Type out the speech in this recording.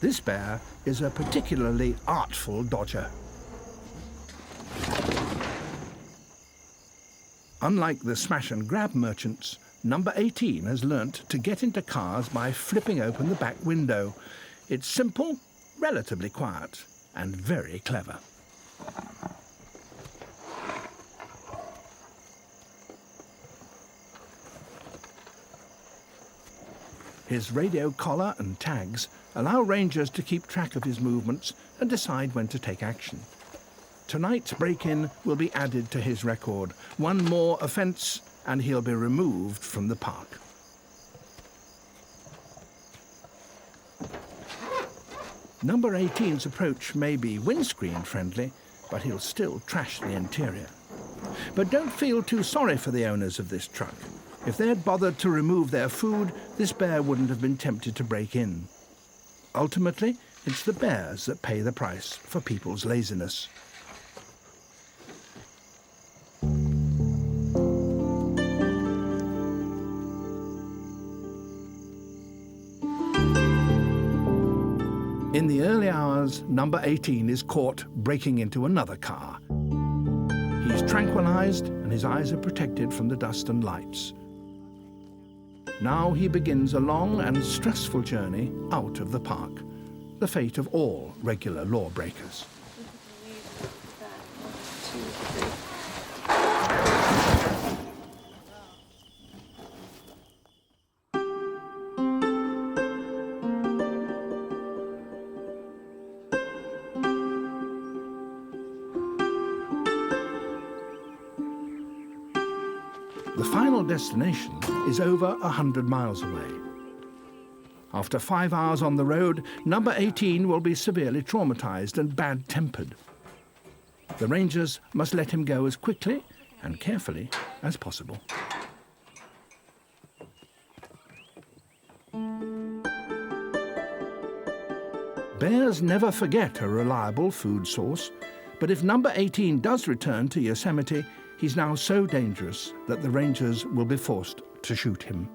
This bear is a particularly artful dodger. Unlike the smash-and-grab merchants, number 18 has learnt to get into cars by flipping open the back window. It's simple, relatively quiet, and very clever. His radio collar and tags allow rangers to keep track of his movements and decide when to take action. Tonight's break-in will be added to his record. One more offence and he'll be removed from the park. Number 18's approach may be windscreen friendly, but he'll still trash the interior. But don't feel too sorry for the owners of this truck. If they'd bothered to remove their food, this bear wouldn't have been tempted to break in. Ultimately, it's the bears that pay the price for people's laziness. In the early hours, number 18 is caught breaking into another car. He's tranquilized and his eyes are protected from the dust and lights. Now he begins a long and stressful journey out of the park, the fate of all regular lawbreakers. The final destination is over 100 miles away. After 5 hours on the road, number 18 will be severely traumatized and bad-tempered. The rangers must let him go as quickly and carefully as possible. Bears never forget a reliable food source, but if number 18 does return to Yosemite, he's now so dangerous that the rangers will be forced to shoot him.